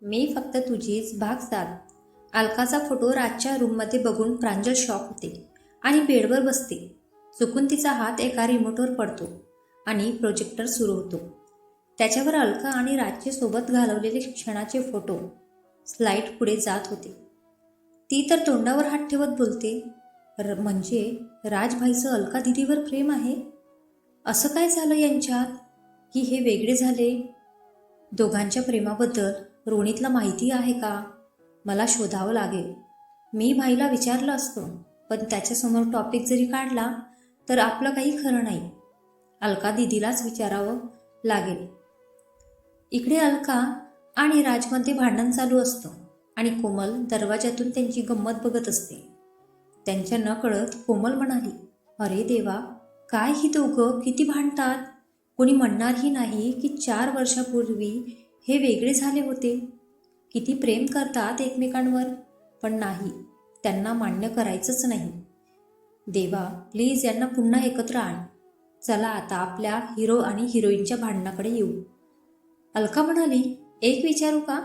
मी फक्त तुझीच भागसाल. अलकाचा फोटो राजच्या रूममध्ये बघून प्रांजल शॉक होते आणि बेडवर बसते. चुकून तिचा हात एका रिमोटवर पडतो आणि प्रोजेक्टर सुरू होतो. त्याच्यावर अलका आणि राजचे सोबत घालवलेले क्षणाचे फोटो स्लाइड पुढे जात होते. ती तर तोंडावर हात ठेवत बोलते, म्हणजे राजभाईचं अलका दिदीवर प्रेम आहे? असं काय झालं यांच्यात की हे वेगळे झाले? दोघांच्या प्रेमाबद्दल रोनितला माहिती आहे का? मला शोधावं लागेल. मी भाईला विचारलं असतं, पण त्याच्यासमोर टॉपिक जरी काढला तर आपलं काही खरं नाही. अलका दिदीलाच विचारावं लागेल. इकडे अलका आणि राजमध्ये भांडण चालू असतं आणि कोमल दरवाजातून त्यांची गंमत बघत असते. त्यांच्या नकळत कोमल म्हणाली, अरे देवा, काय ही दोघं किती भांडतात. कोणी म्हणणारही नाही की 4 वर्षापूर्वी हे वेगळे झाले होते. किती प्रेम करतात एकमेकांवर, पण नाही, त्यांना मान्य करायचंच नाही. देवा, प्लीज यांना पुन्हा एकत्र आण. चला आता आपल्या हिरो आणि हिरोईनच्या भांडणाकडे येऊ. अलका म्हणाली, एक विचारू का?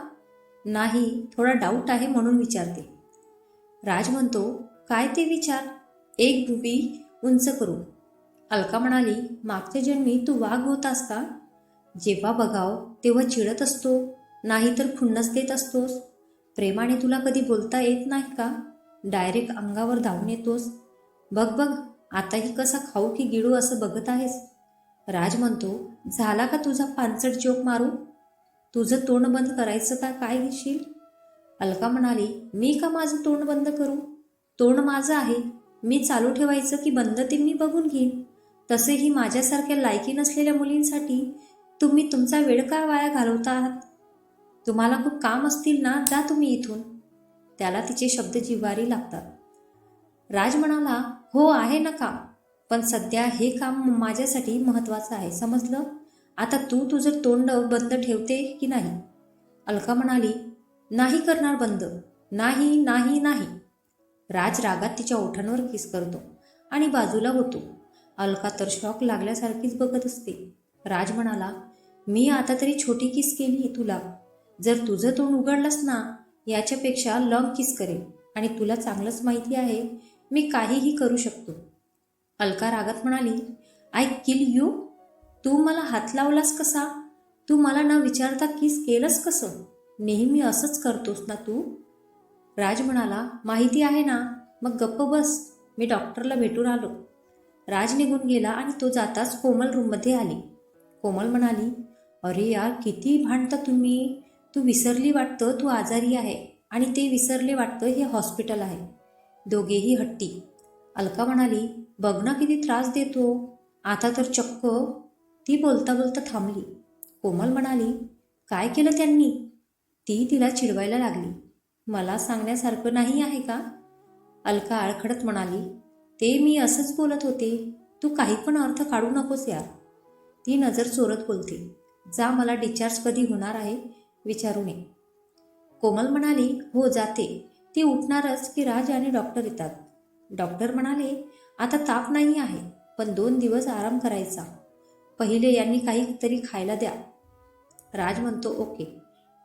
नाही, थोडा डाऊट आहे म्हणून विचारते. राज म्हणतो, काय ते विचार. एक बुबी उंच करू. अलका म्हणाली, मागच्या जन्मी तू वाघ होतास का? जेव्हा बघाव तेव्हा चिडत असतो, नाही तर खुन्नस देत असतोस. प्रेमाने तुला कधी बोलता येत नाही का? डायरेक्ट अंगावर धावून येतोस. बघ बघ, आताही कसा खाऊ की गिळू असं बघत आहेस. राज म्हणतो, झाला का तुझा पानसट जोक मारू? तुझं तोंड बंद करायचं का काय घेशील? अलका म्हणाली, मी का माझं तोंड बंद करू? तोंड माझं आहे. मी चालू ठेवायचं की बंद ते मी बघून घेईन. तसेही माझ्यासारख्या लायकी नसलेल्या मुलींसाठी तुम्ही तुमचा वेळ का वाया घालवता आहात? तुम्हाला खूप काम असतील ना, जा तुम्ही इथून. त्याला तिचे शब्द जिव्हारी लागतात. राज म्हणाला, हो आहे ना काम, पण सध्या हे काम माझ्यासाठी महत्त्वाचं आहे, समजलं? आता तू तुझं तोंड बंद ठेवते की नाही? अलका म्हणाली, नाही करणार बंद. नाही नाही नाही. राज रागात तिच्या ओठांवर किस करतो आणि बाजूला होतो. अलका तर शॉक लागल्यासारखीच बघत असते. राज म्हणाला, मी आता तरी छोटी किस केली तुला. जर तुझं तोंड उघडलंस ना, याच्यापेक्षा लॉंग किस करेल. आणि तुला चांगलंच माहिती आहे मी काहीही करू शकतो. अलका रागात म्हणाली, आय किल यू. तू मला हात लावलास कसा? तू मला न विचारता किस केलंस कसं? नेहमी असंच करतोस ना तू? राज म्हणाला, माहिती आहे ना, मग गप्प बस. मी डॉक्टरला भेटून आलो. राज निघून गेला आणि तो जाताच कोमल रूममध्ये आली. कोमल म्हणाली, अरे यार, किती भांडता तुम्ही. तू विसरली वाटतं तू आजारी आहे आणि ते विसरले वाटतं हे हॉस्पिटल आहे. दोघेही हट्टी. अलका म्हणाली, बघ ना किती त्रास देतो. आता तर चक्क. ती बोलता बोलता थांबली. कोमल म्हणाली, काय केलं त्यांनी? ती तिला चिडवायला लागली. मला सांगण्यासारखं नाही आहे का? अलका अडखडत म्हणाली, ते मी असंच बोलत होते. तू काही पण अर्थ काढू नकोस यार. ती नजर चोरत बोलते, जा, मला डिस्चार्ज कधी होणार आहे विचारू नये. कोमल म्हणाली, हो जाते. ती उठणारच की राज आणि डॉक्टर येतात. डॉक्टर म्हणाले, आता ताप नाही आहे, पण 2 दिवस आराम करायचा. पहिले यांनी काहीतरी खायला द्या. राज म्हणतो, ओके.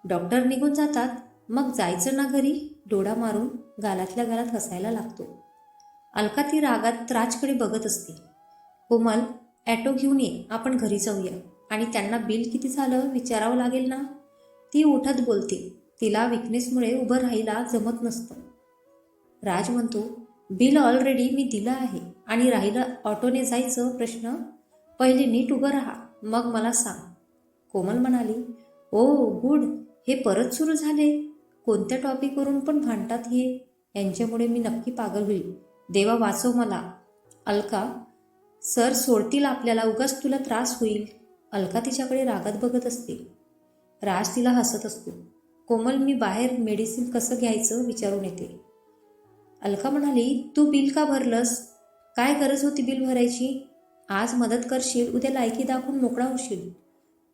डॉक्टर निघून जातात. मग जायचं ना घरी? डोळा मारून गालातल्या गालात हसायला लागतो. अलका ती रागात राजकडे बघत असते. कोमल, ॲटो घेऊन ये, आपण घरी जाऊया. आणि त्यांना बिल किती झालं विचारावं लागेल ना. ती उठत बोलते, तिला विकनेसमुळे उभं राहायला जमत नसतं. राज म्हणतो, बिल ऑलरेडी मी दिलं आहे आणि राहिलं ऑटोने जायचं प्रश्न. पहिले नीट उभं राहा, मग मला सांग. कोमल म्हणाली, ओ गुड, हे परत सुरू झाले. कोणत्या टॉपिकवरून पण भांडतात हे. यांच्यामुळे मी नक्की पागल होईल. देवा वाचव मला. अलका, सर सोडतील आपल्याला, उगाच तुला त्रास होईल. अलका तिच्याकडे रागात बघत असते. राज तिला हसत असतो. कोमल, मी बाहेर मेडिसिन कसं घ्यायचं विचारून येते. अलका म्हणाली, तू बिल का भरलंस? काय गरज होती बिल भरायची? आज मदत करशील, उद्या लायकी दाखवून मोकळा होशील.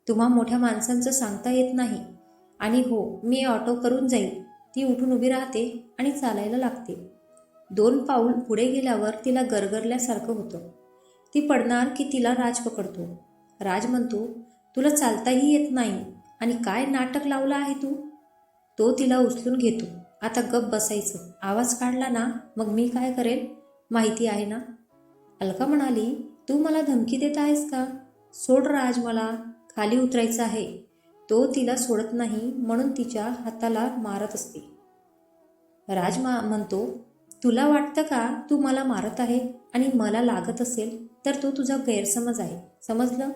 तुम्हा मोठ्या माणसांचं सांगता येत नाही. आणि हो, मी ऑटो करून जाईल. ती उठून उभी राहते आणि चालायला लागते. 2 पाऊल पुढे गेल्यावर तिला गरगरल्यासारखं होतं. ती पडणार की तिला राज पकडतो. राज म्हणतो, तुला चालताही येत नाही आणि काय नाटक लावलं आहे तू? तो तिला उचलून घेतो. आता गप्प बसायचं. आवाज काढला ना मग मी काय करेल माहिती आहे ना. अलका म्हणाली, तू मला धमकी देत आहेस का? सोड राज, मला खाली उतरायचं आहे. तो तिला सोडत नाही म्हणून तिच्या हाताला मारत असते. राज म्हणतो, तुला वाटतं का तू मला मारत आहे आणि मला लागत असेल तर तो तुझा गैरसमज आहे, समजलं?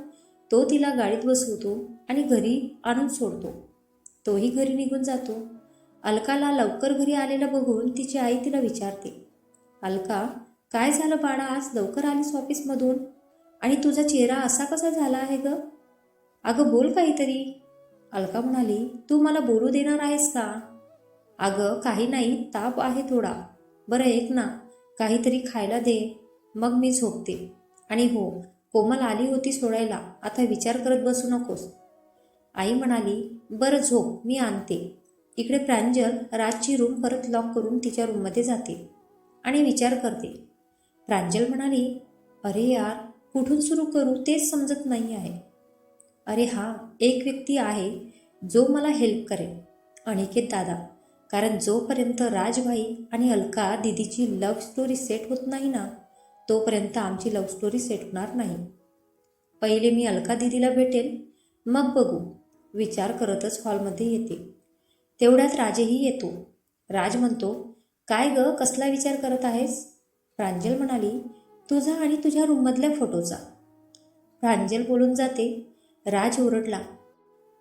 तो तिला गाडीत बसवतो आणि घरी आणून सोडतो. तोही घरी निघून जातो. अलकाला लवकर घरी आलेलं बघून तिची आई तिला विचारते, अलका, काय झालं बाळा, आज लवकर आलीस ऑफिसमधून आणि तुझा चेहरा असा कसा झाला आहे ग? अगं बोल काहीतरी. अलका म्हणाली, तू मला बोलू देणार आहेस का? अगं काही नाही, ताप आहे थोडा. बरं ऐक ना, काहीतरी खायला दे, मग मी झोपते. आणि हो, कोमल आली होती सोडायला, आता विचार करत बसू नकोस. आई म्हणाली, बरं झोप, मी आणते. इकडे प्रांजल राजची रूम परत लॉक करून तिच्या रूममध्ये जाते आणि विचार करते. प्रांजल म्हणाली, अरे यार, कुठून सुरू करू तेच समजत नाही आहे. अरे हा, एक व्यक्ती आहे जो मला हेल्प करेल, अनिकेत दादा. कारण जोपर्यंत राजभाई आणि अलका दिदीची लव्ह स्टोरी सेट होत नाही ना, तोपर्यंत आमची लव्ह स्टोरी सेट होणार नाही. पहिले मी अलका दिदीला भेटेल, मग बघू. विचार करतच हॉलमध्ये येते. तेवढ्यात राजही येतो. राज म्हणतो, काय ग, कसला विचार करत आहेस? प्रांजल म्हणाली, तुझा आणि तुझ्या रूममधल्या फोटोचा. प्रांजल बोलून जाते. राज ओरडला,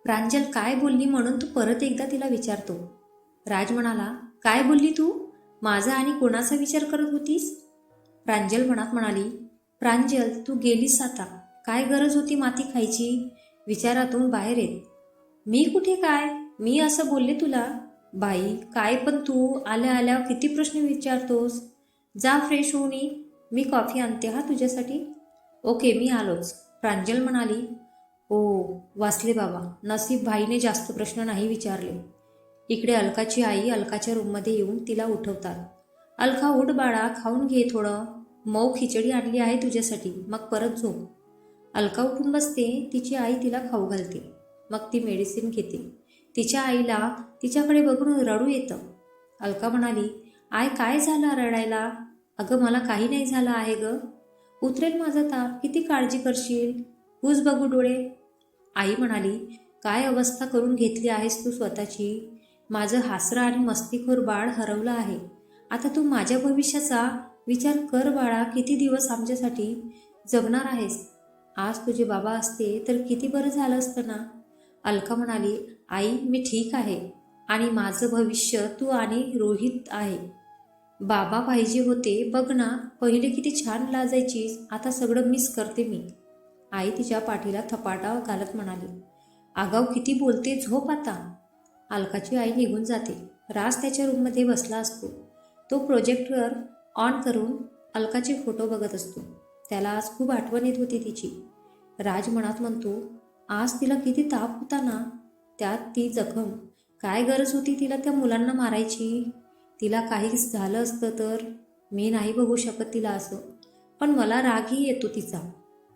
प्रांजल काय बोलली म्हणून तू परत एकदा तिला विचारतो. राज म्हणाला, काय बोलली तू? माझा आणि कोणाचा विचार करत होतीस? प्रांजल मनात म्हणाली, प्रांजल तू गेलीस आता, काय गरज होती माती खायची? विचारातून बाहेर येत, मी कुठे काय, मी असं बोलले तुला? बाई काय पण तू आल्या आल्या किती प्रश्न विचारतोस. जा फ्रेश होऊन ये, मी कॉफी आणते हा तुझ्यासाठी. ओके, मी आलोच. प्रांजल म्हणाली, ओ वाचले बाबा, नसीब भाईने जास्त प्रश्न नाही विचारले. इकडे अलकाची आई अलकाच्या रूममध्ये येऊन तिला उठवतात. अलका उठ बाळा, खाऊन घे थोडं, मऊ खिचडी आणली आहे तुझ्यासाठी, मग परत झोप. अलका उठून बसते. तिची आई तिला खाऊ घालते. मग ती मेडिसिन घेते. तिच्या आईला तिच्याकडे बघून रडू येतं. अलका म्हणाली, आय काय झालं रडायला? अगं मला काही नाही झालं आहे ग, उतरेल माझा ताप, किती काळजी करशील, पुस बघू डोळे. आई म्हणाली, काय अवस्था करून घेतली आहेस तू स्वतःची. माझं हासरं आणि मस्तीखोर बाळ हरवलं आहे. आता तू माझ्या भविष्याचा विचार कर बाळा, किती दिवस आमच्यासाठी जगणार आहेस? आज तुझे बाबा असते तर किती बरं झालं असतं ना. अलका म्हणाली, आई मी ठीक आहे आणि माझं भविष्य तू आणि रोहित आहे. बाबा पाहिजे होते, बघ ना, पहिले किती छान लाजायचीस, आता सगळं मिस करते मी. आई तिच्या पाठीला थपाटा घालत म्हणाली, आगाऊ किती बोलते, झोप आता. अलकाची आई निघून जाते. राज त्याच्या रूममध्ये बसला असतो. तो प्रोजेक्टर ऑन करून अलकाचे फोटो बघत असतो. त्याला आज खूप आठवण येत होती तिची. राज मनात म्हणतो, आज तिला किती ताप होता ना, त्यात ती जखम, काय गरज होती तिला त्या मुलांना मारायची? तिला काहीच झालं असतं तर? मी नाही बघू शकत तिला असं, पण मला रागही येतो तिचा.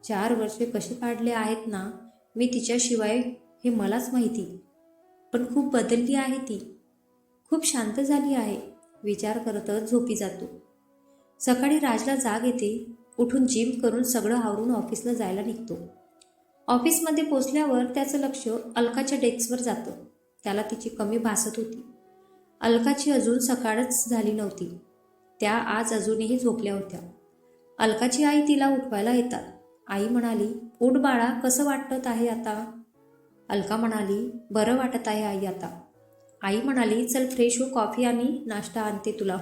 4 वर्षे कसे काढले आहेत ना मी तिच्याशिवाय हे मलाच माहिती. पण खूप बदलली आहे ती, खूप शांत झाली आहे. विचार करतच झोपी जातो. सकाळी राजला जाग येते. उठून जिम करून सगळं आवरून ऑफिसला जायला निघतो. ऑफिसमध्ये पोचल्यावर त्याचं लक्ष अलकाच्या डेस्कवर जातं. त्याला तिची कमी भासत होती. अलकाची अजून सकाळच झाली नव्हती. त्या आज अजूनही झोपल्या होत्या. अलकाची आई तिला उठवायला येतात. आई म्हणाली, उठ बाळा, कसं वाटत आहे आता? अलका म्हणाली, बरं वाटत आहे आई आता. आई म्हणाली, चल फ्रेश हो, कॉफी आणि नाश्ता आणते तुला.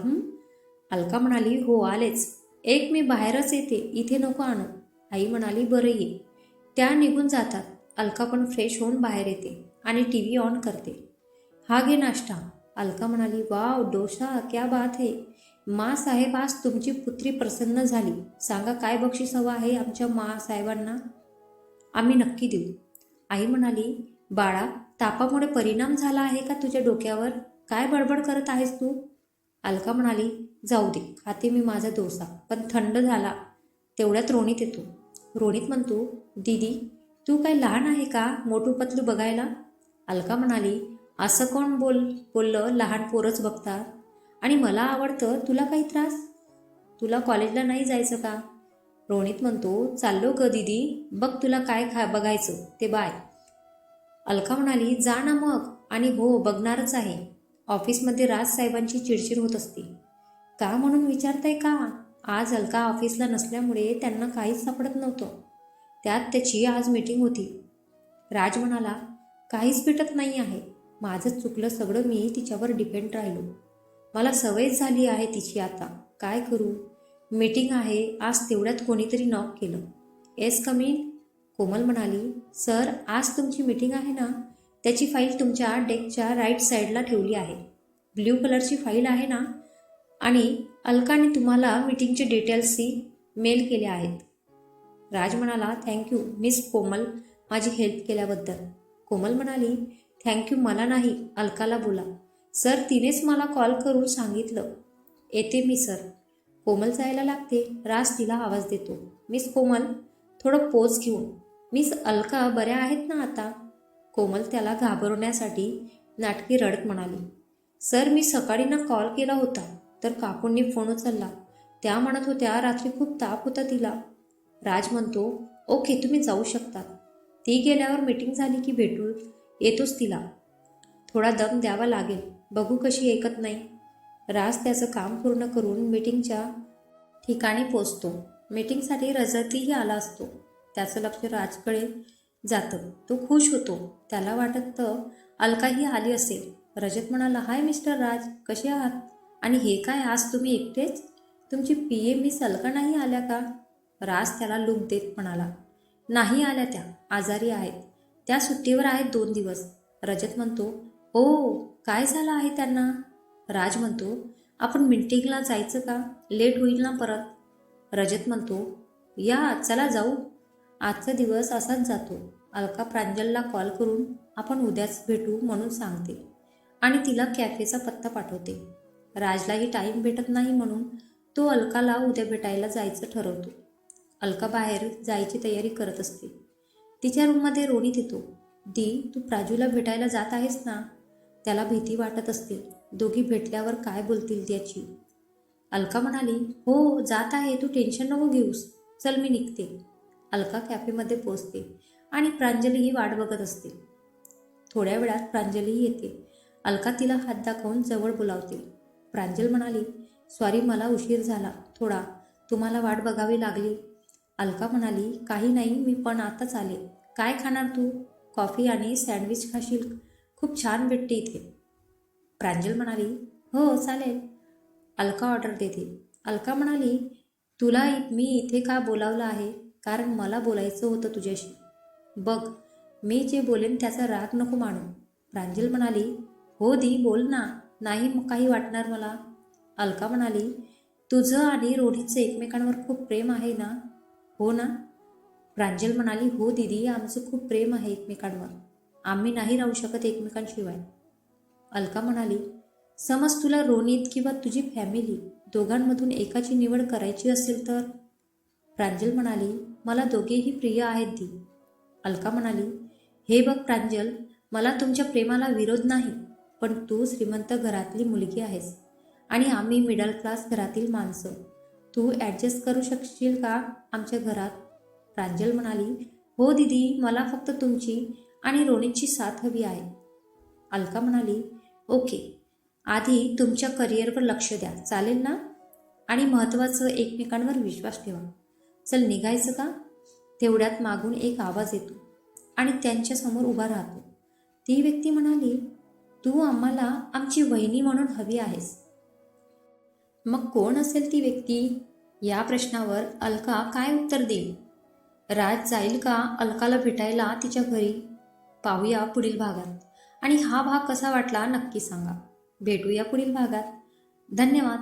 अलका म्हणाली, हो आलेच. एक मी बाहेरच येते, इथे नको आणू. आई म्हणाली, बरं ये. त्या निघून जातात. अलका पण फ्रेश होऊन बाहेर येते आणि TV ऑन करते. हा घे नाश्ता. अलका म्हणाली, वाव डोसा, क्या बात है. मा साहेब, आज तुमची पुत्री प्रसन्न झाली. सांगा काय बक्षीस हवं आहे आमच्या मा साहेबांना? आम्ही नक्की देऊ. आई म्हणाली, बाळा तापामुळे परिणाम झाला आहे का तुझ्या डोक्यावर? काय बडबड करत आहेस तू? अलका म्हणाली, जाऊ दे, खाते मी माझा डोसा, पण थंड झाला. तेवढ्यात रोनित येतो. रोनित म्हणतो, दीदी तू काय लहान आहे का मोठू पतलू बघायला? अलका म्हणाली, असं कोण बोललं लहान पोरच बघतात. आणि मला आवडतं, तुला काही त्रास? तुला कॉलेजला नाही जायचं का? रोहित म्हणतो, चाललो ग दीदी, बघ तुला काय बघायचं ते बाय. अलका म्हणाली, जा ना मग. आणि हो, बघणारच आहे. ऑफिसमध्ये राजसाहेबांची चिडचिड होत असते. का म्हणून विचारताय का? आज अलका ऑफिसला नसल्यामुळे त्यांना काहीच सापडत नव्हतं. त्यात त्याची आज मीटिंग होती. राज म्हणाला, काहीच भेटत नाही आहे. माझंच चुकलं सगळं, मी तिच्यावर डिपेंड राहिलो. मला सवयच झाली आहे तिची आता. काय करू? मीटिंग आहे आज, तेवढ्यात कोणीतरी नॉक केलं. Yes come in. कोमल म्हणाली, सर आज तुमची मीटिंग आहे ना? त्याची फाईल तुमच्या डेस्कच्या राईट साईडला ठेवली आहे. ब्ल्यू कलरची फाईल आहे ना? आणि अलकाने तुम्हाला मीटिंगचे डिटेल्सही मेल केले आहेत. राज म्हणाला, थँक्यू मिस कोमल, माझी हेल्प केल्याबद्दल. कोमल म्हणाली, थँक्यू मला नाही, अलकाला बोला. सर तिनेच मला कॉल करून सांगितलं. येते मी सर. कोमल जायला लागते. राज तिला आवाज देतो, मिस कोमल थोडं पोज घेऊन. मिस अलका बऱ्या आहेत ना आता? कोमल त्याला घाबरवण्यासाठी नाटकी रडत म्हणाली, सर मी सकाळी ना कॉल केला होता तर काकूंनी फोन उचलला. त्या म्हणत होत्या रात्री खूप ताप होता तिला. राज म्हणतो, ओके तुम्ही जाऊ शकता. ती गेल्यावर मीटिंग झाली की भेटू येतोच तिला. थोडा दम द्यावा लागेल, बघू कशी ऐकत नाही. राज त्याचं काम पूर्ण करून मीटिंगच्या ठिकाणी पोचतो. मीटिंगसाठी रजतही आला असतो. त्याचं लक्ष राजकडे जातं. तो खुश होतो. त्याला वाटतं अलकाही आली असेल. रजत म्हणाला, हाय मिस्टर राज, कसे आहात? आणि हे काय आज तुम्ही एकटेच? तुमची पी.ए. मिस अलका नाही आल्या का? राज त्याला लूक देत म्हणाला, नाही आल्या, त्या आजारी आहेत. त्या सुट्टीवर आहेत 2 दिवस. रजत म्हणतो, ओ काय झालं आहे त्यांना? राज म्हणतो, आपण मीटिंगला जायचं का? लेट होईल ना परत. रजत म्हणतो, या चला जाऊ. आजचा दिवस असाच जातो. अलका प्रांजलला कॉल करून आपण उद्याच भेटू म्हणून सांगते आणि तिला कॅफेचा पत्ता पाठवते. राजलाही टाईम भेटत नाही म्हणून तो अलकाला उद्या भेटायला जायचं ठरवतो. अलका बाहेर जायची तयारी करत असते. तिच्या रूममध्ये रोहित येतो. दी, तू प्राजूला भेटायला जात आहेस ना? त्याला भीती वाटत असते. दोघी भेटल्यावर काय बोलतील त्याची. अलका म्हणाली, हो जात आहे, तू टेन्शन नको घेऊस. चल मी निघते. अलका कॅफेमध्ये पोचते आणि प्रांजलीही वाट बघत असते. थोड्या वेळात प्रांजलीही येते. अलका तिला हात दाखवून जवळ बोलावते. प्रांजल म्हणाली, सॉरी मला उशीर झाला थोडा, तुम्हाला वाट बघावी लागली. अलका म्हणाली, काही नाही, मी पण आताच आले. काय खाणार तू? कॉफी आणि सँडविच खाशील? खूप छान भेटते इथे. प्रांजल म्हणाली, हो चालेल. अलका ऑर्डर देते. अलका म्हणाली, तुला मी इथे का बोलावलं आहे? कारण मला बोलायचं होतं तुझ्याशी. बघ, मी जे बोलेन त्याचा राग नको मानू. प्रांजल म्हणाली, हो दी बोल ना, नाही मग काही वाटणार मला. अलका म्हणाली, तुझं आणि रोहितचं एकमेकांवर खूप प्रेम आहे ना? हो ना? प्रांजल म्हणाली, हो दीदी, आमचं खूप प्रेम आहे एकमेकांवर. आम्ही नाही राहू शकत एकमेकांशिवाय. अलका म्हणाली, समज तुला रोहित किंवा तुझी फॅमिली दोघांमधून एकाची निवड करायची असेल तर? प्रांजल म्हणाली, मला दोघेही प्रिय आहेत दी. अलका म्हणाली, हे बघ प्रांजल, मला तुमच्या प्रेमाला विरोध नाही, पण तू श्रीमंत घरातली मुलगी आहेस आणि आम्ही मिडल क्लास घरातील माणसं. तू ॲडजस्ट करू शकशील का आमच्या घरात? प्रांजल म्हणाली, हो दीदी, मला फक्त तुमची आणि रोहितची साथ हवी आहे. अलका म्हणाली, ओके, आधी तुमच्या करिअरवर लक्ष द्या, चालेल ना? आणि महत्त्वाचं, एकमेकांवर विश्वास ठेवा. चल निघायचं का? तेवढ्यात मागून एक आवाज येतो आणि त्यांच्यासमोर उभा राहतो. ती व्यक्ती म्हणाली, तू आम्हाला आमची वहिनी म्हणून हवी आहेस. मग कोण असेल ती व्यक्ती? या प्रश्नावर अलका काय उत्तर देईल? राज जाईल का अलकाला भेटायला तिच्या घरी? पाहूया पुढील भागात. आणि हा भाग कसा वाटला नक्की सांगा. भेटूया पुढील भागात. धन्यवाद.